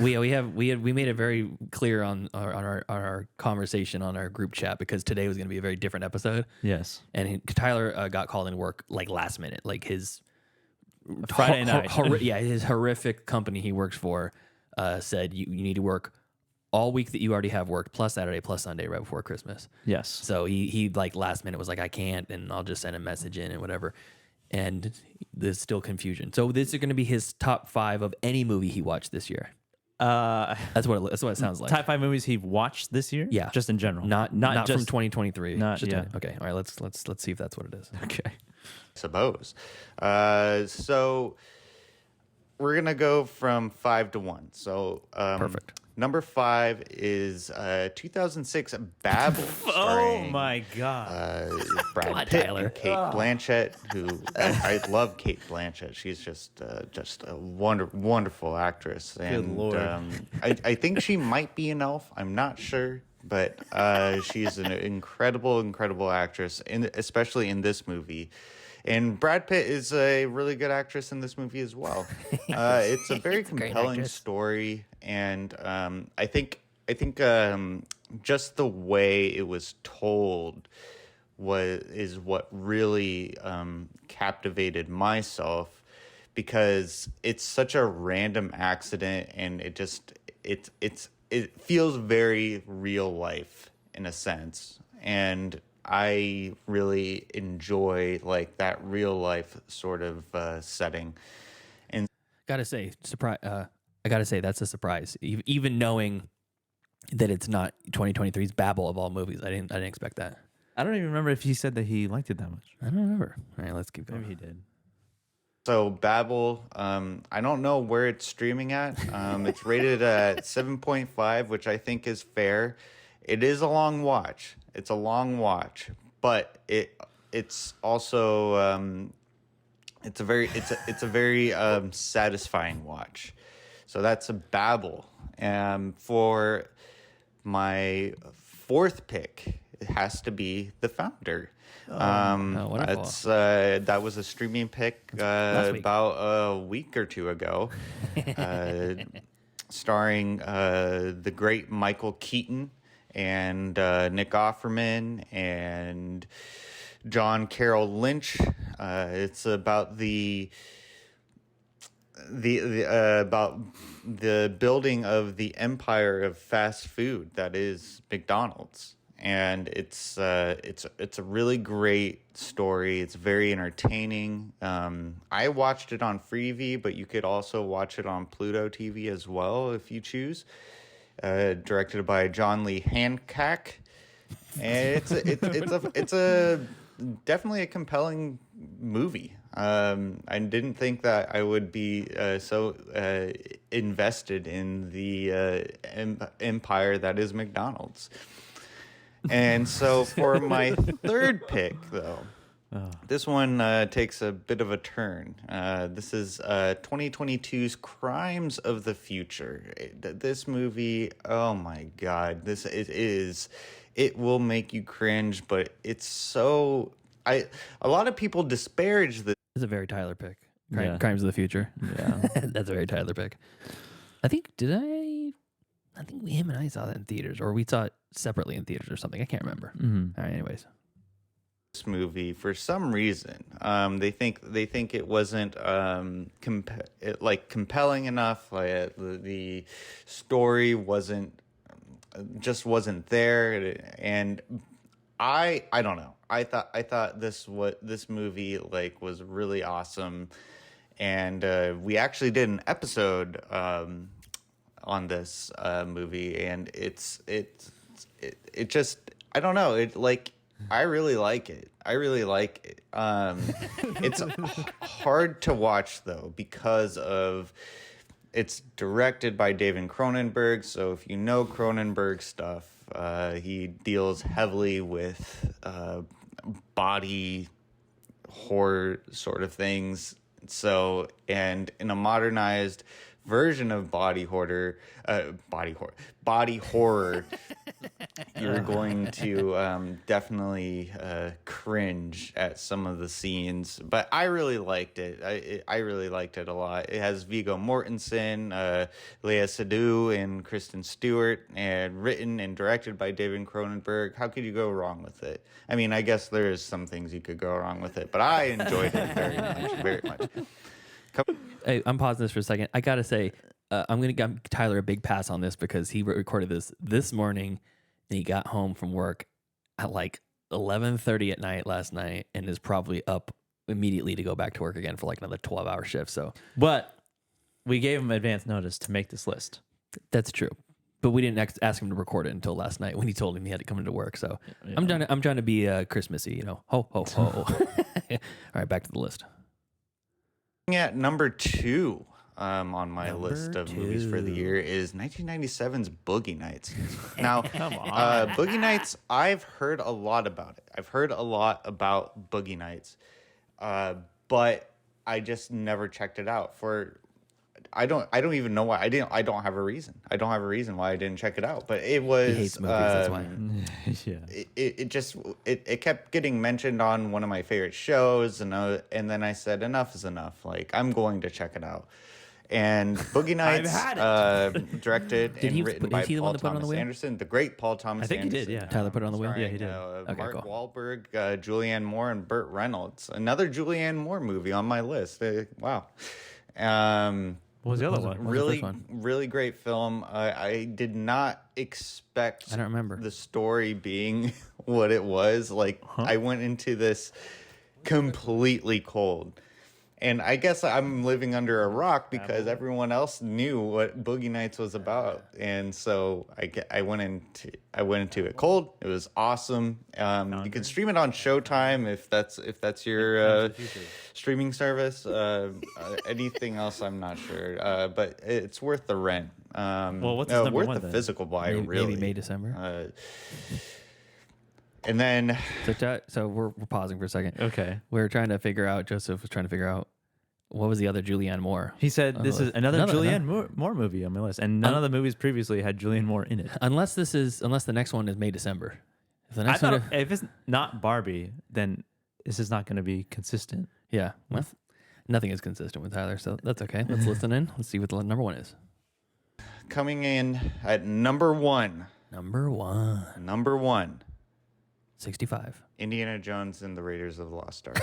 we made it very clear on our conversation on our group chat because today was going to be a very different episode. Yes. And Tyler got called in work like last minute, like his Friday night. His horrific company he works for said you need to work all week that you already have worked plus Saturday plus Sunday right before Christmas. Yes. So he like last minute was like, I can't, and I'll just send a message in and whatever. And there's still confusion. So this is going to be his top 5 of any movie he watched this year. That's what it sounds like. Top 5 movies he watched this year. Yeah, just in general. not just from 2023. Not Just yeah. Okay, all right. Let's see if that's what it is. Okay. suppose. So we're gonna go from 5 to 1. So Perfect. Number 5 is 2006 Babel. Oh starring, my god. Brad on, Pitt Tyler. and Kate Blanchett, who I love Kate Blanchett. She's just a wonderful actress. And Lord. I think she might be an elf. I'm not sure, but she's an incredible actress, especially in this movie. And Brad Pitt is a really good actress in this movie as well. It's a very compelling actress. story, and I think just the way it was told is what really captivated myself, because it's such a random accident, and it feels very real life in a sense, and I really enjoy like that real life sort of setting. And Gotta say, surprise. I gotta say that's a surprise. Even knowing that it's not 2023's Babel of all movies, I didn't expect that. I don't even remember if he said that he liked it that much. I don't remember. All right, let's keep going. Maybe he did. so Babel, I don't know where it's streaming at. It's rated at 7.5, which I think is fair. It is a long watch. It's a long watch, but it's also it's a very satisfying watch. So that's a Babel. For my 4th pick, it has to be The Founder. wonderful. That was a streaming pick Last week. about a week or 2 ago, starring the great Michael Keaton and Nick Offerman and John Carroll Lynch. It's about about the building of the empire of fast food that is McDonald's, and it's a really great story. It's very entertaining. I watched it on Freevee, but you could also watch it on Pluto TV as well if you choose. Directed by John Lee Hancock, and it's a definitely a compelling movie. I didn't think that I would be so invested in the empire that is McDonald's. And so for my 3rd pick, though, this one takes a bit of a turn. This is 2022's Crimes of the Future. This movie, oh my God, it will make you cringe, but it's so. A lot of people disparage this. It's a very Tyler pick. Yeah. Crimes of the Future. Yeah. That's a very Tyler pick. I think, did I I think him and I saw that in theaters, or we saw it separately in theaters or something. I can't remember. All right, anyways. This movie, for some reason, they think it wasn't compelling enough. Like the story wasn't there, and I don't know. I thought this movie like was really awesome, and we actually did an episode on this movie, and it just, I don't know, it like, I really like it. It's hard to watch though because of it's directed by David Cronenberg. So if you know Cronenberg stuff, he deals heavily with body horror sort of things. So, and in a modernized version of body horror, you're going to definitely cringe at some of the scenes. But I really liked it. I really liked it a lot. It has Viggo Mortensen, Léa Seydoux, and Kristen Stewart, and written and directed by David Cronenberg. How could you go wrong with it? I mean, I guess there's some things you could go wrong with it, but I enjoyed it very much. Hey, I'm pausing this for a second. I gotta say, I'm gonna give Tyler a big pass on this because he recorded this morning, and he got home from work at like 11:30 at night last night, and is probably up immediately to go back to work again for like another 12-hour shift. So, But we gave him advance notice to make this list. that's true. But we didn't ask him to record it until last night when he told him he had to come into work. So Yeah. I'm trying to be Christmassy, Ho ho ho. All right, back to the list. At number 2 on my list of movies for the year is 1997's Boogie Nights. Now, Boogie Nights, I've heard a lot about it. I've heard a lot about Boogie Nights, but I just never checked it out. I don't even know why I didn't. I don't have a reason. I don't have a reason why I didn't check it out. But it was. He hates movies. That's why. Yeah. It kept getting mentioned on one of my favorite shows, and then I said enough is enough. Like, I'm going to check it out. And Boogie Nights, directed and written by Paul Thomas Anderson, the great Paul Thomas Anderson. I think he did, yeah. Tyler put it on the wheel? Yeah, he did. Okay, Mark cool. Wahlberg, Julianne Moore, and Burt Reynolds. Another Julianne Moore movie on my list. Wow. What was the other one? Really great film. I did not expect I don't remember the story being what it was. Like, I went into this completely cold. And I guess I'm living under a rock because everyone else knew what Boogie Nights was about, and so I went into it cold. It was awesome. You can stream it on Showtime if that's your streaming service. Anything else, I'm not sure, but it's worth the rent. Well, what's number worth one, the then? physical buy, really. Maybe May, December. And then, so we're pausing for a second. Okay. We're trying to figure out. Joseph was trying to figure out what was the other Julianne Moore. He said this is another Julianne Moore movie on my list, and none of the movies previously had Julianne Moore in it. Unless the next one is May, December. If the next I one, thought if it's not Barbie, then this is not going to be consistent. yeah, well, nothing is consistent with Tyler, so that's okay. Let's listen in. Let's see what the number one is. coming in at number one. Number one. 65. Indiana Jones and the Raiders of the Lost Ark.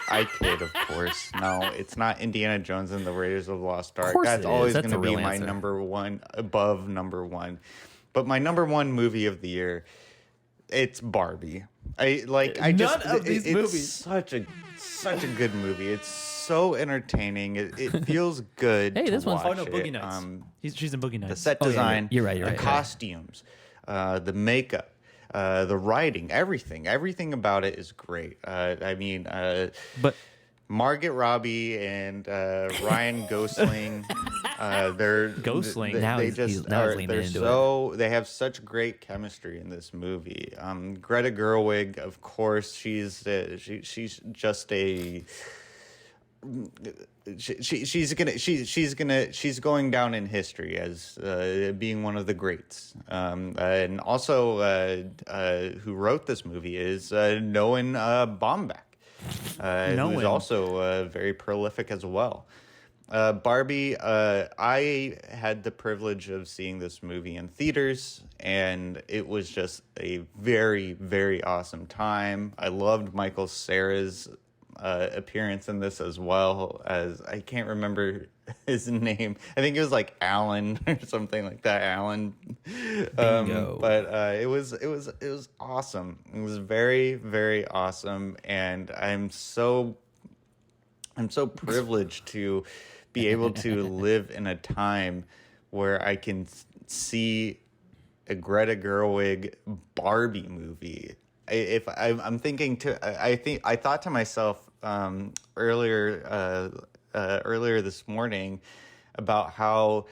I kid, of course. No, it's not Indiana Jones and the Raiders of the Lost Ark. That's always going to be my number one, above number one. But my number one movie of the year, it's Barbie. None of these movies. Such a good movie. It's so entertaining. It feels good. Hey, this one's Boogie Nights. She's in Boogie Nights. The set design, You're right. the costumes, the makeup, the writing, everything about it is great. But Margot Robbie and Ryan Gosling, Gosling. They have such great chemistry in this movie. Greta Gerwig, of course, she's going down in history as being one of the greats. And also, who wrote this movie is Noah Baumbach, who's also very prolific as well. Barbie, I had the privilege of seeing this movie in theaters, and it was just a very, very awesome time. I loved Michael Cera's appearance in this, as well as, I can't remember his name. I think it was like Alan or something like that. Alan. But it was awesome. It was very, very awesome, and I'm so privileged to be able to live in a time where I can see a Greta Gerwig Barbie movie. I thought to myself earlier this morning about how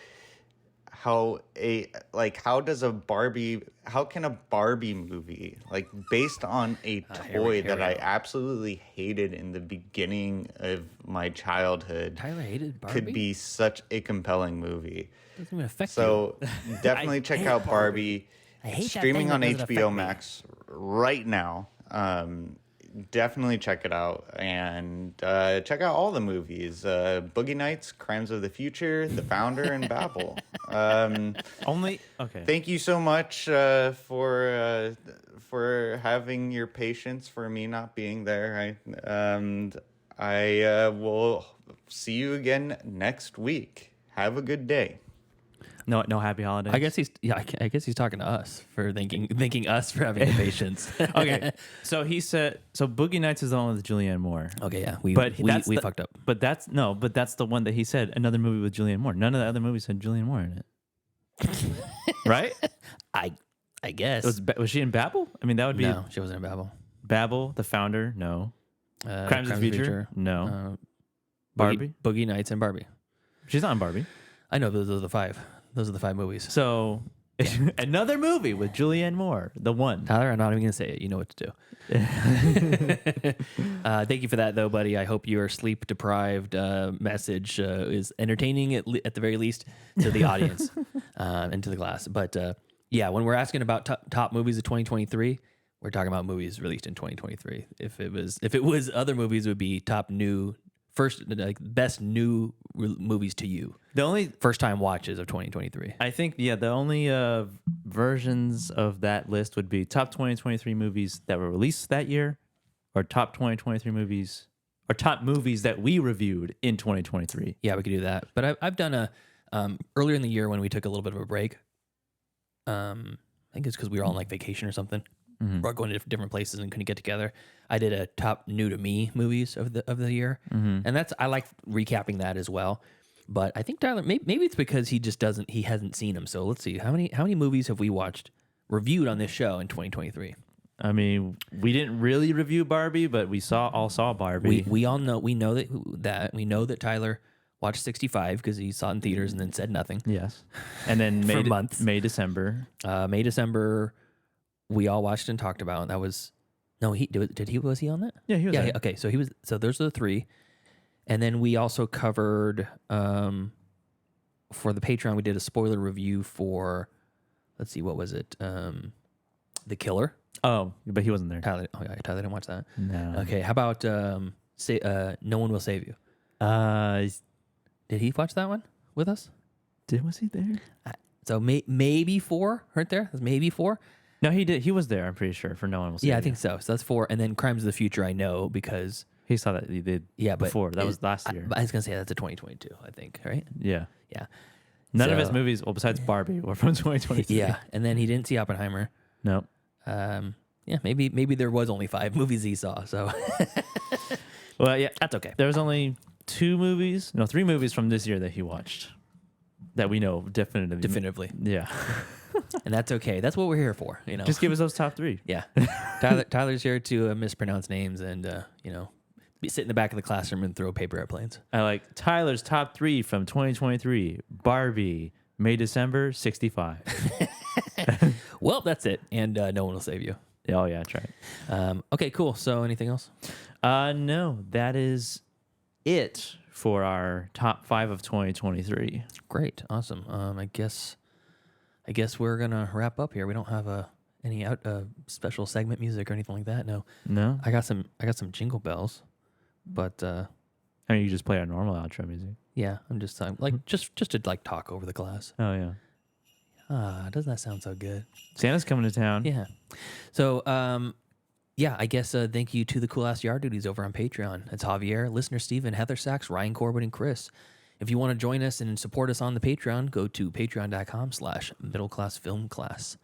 can a Barbie movie, like, based on a toy that I absolutely hated in the beginning of my childhood, Tyler hated Barbie? could be such a compelling movie. Doesn't even affect So definitely check out Barbie. I hate It's that streaming thing on that doesn't HBO affect me. Max right now. Definitely check it out, and check out all the movies: Boogie Nights, Crimes of the Future, The Founder, and Babel. Only okay. Thank you so much for having your patience for me not being there. I will see you again next week. Have a good day. No happy holidays. I guess he's talking to us for thanking us for having the patience. Okay, so he said Boogie Nights is the one with Julianne Moore. Okay, yeah, We fucked up. But that's the one that he said, another movie with Julianne Moore. None of the other movies had Julianne Moore in it. Right? I guess. Was she in Babel? I mean, that would be No, she wasn't in Babel. Babel, The Founder, no. Crimes of the Future, no. Barbie? Boogie Nights, and Barbie. She's not in Barbie. I know, those are the five. Those are the five movies. So another movie with Julianne Moore, the one. Tyler, I'm not even going to say it. You know what to do. Thank you for that, though, buddy. I hope your sleep-deprived message is entertaining, at the very least, to the audience and to the class. But, yeah, when we're asking about top movies of 2023, we're talking about movies released in 2023. If it was other movies, it would be top new, best new movies to you. The only first time watches of 2023. I think, the only versions of that list would be top 2023 movies that were released that year, or top 2023 movies, or top movies that we reviewed in 2023. Yeah, we could do that. But I've done a earlier in the year when we took a little bit of a break. I think it's because we were all on like vacation or something. Mm-hmm. We're going to different places and couldn't get together. I did a top new to me movies of the year, and I like recapping that as well. But I think Tyler, maybe it's because he hasn't seen them. So let's see, how many movies have we reviewed on this show in 2023? I mean, we didn't really review Barbie, but we all saw Barbie. We know that Tyler watched 65 because he saw it in theaters and then said nothing. Yes, and then For months. December. December, we all watched and talked about. And that was was he on that? Yeah, he was. Yeah, there. okay. So he was. So those are the three. And then we also covered, for the Patreon, we did a spoiler review for, let's see, what was it? The Killer. Oh, but he wasn't there. Tyler didn't watch that. No. Okay, how about No One Will Save You? Did he watch that one with us? Was he there? So maybe 4, right there? Maybe 4. No, he did. He was there, I'm pretty sure, for No One Will Save Yeah, I You. think so. So that's 4. And then Crimes of the Future, I know, because... He saw that he did before. That was last year. I was going to say that's a 2022, I think, right? Yeah. Yeah. None of his movies, well, besides Barbie, were from 2023. Yeah, and then he didn't see Oppenheimer. Nope. Yeah, maybe there was only 5 movies he saw, so... Well, yeah. That's okay. There was only 3 movies from this year that he watched that we know definitively. Yeah. And that's okay. That's what we're here for, you know. Just give us those top 3. Yeah. Tyler's here to mispronounce names and, sit in the back of the classroom and throw paper airplanes. I like Tyler's top 3 from 2023. Barbie, December 65. Well, that's it. And No One Will Save You. Oh, yeah, that's right. Okay, cool. So anything else? No, that is it for our top 5 of 2023. Great. Awesome. I guess we're going to wrap up here. We don't have any special segment music or anything like that. No. I got some jingle bells. But I mean, you just play our normal outro music. Yeah, I'm just like just to like talk over the class. Oh yeah. Doesn't that sound so good? Santa's coming to town. Yeah. So, yeah, I guess thank you to the cool ass yard duties over on Patreon. It's Javier, listener Steven, Heather Sachs, Ryan Corbin, and Chris. If you want to join us and support us on the Patreon, go to patreon.com/middleclassfilmclass.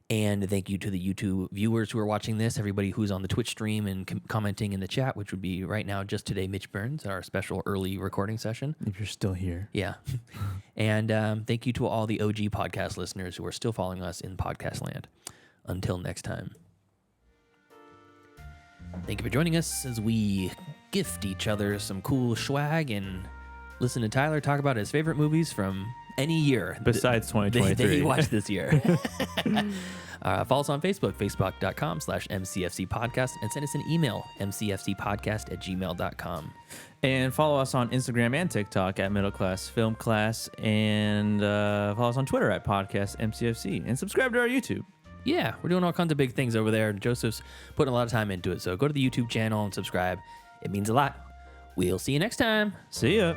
And thank you to the YouTube viewers who are watching this, everybody who's on the Twitch stream and commenting in the chat, which would be right now just today, Mitch Burns, our special early recording session. If you're still here. Yeah. And thank you to all the OG podcast listeners who are still following us in podcast land. Until next time. Thank you for joining us as we gift each other some cool swag and listen to Tyler talk about his favorite movies from any year. Besides 2023. That he watched this year. Follow us on Facebook, facebook.com/MCFC podcast, and send us an email, mcfcpodcast@gmail.com. And follow us on Instagram and TikTok at Middle Class Film Class. And follow us on Twitter at Podcast MCFC. And subscribe to our YouTube. Yeah, we're doing all kinds of big things over there. Joseph's putting a lot of time into it. So go to the YouTube channel and subscribe. It means a lot. We'll see you next time. See ya.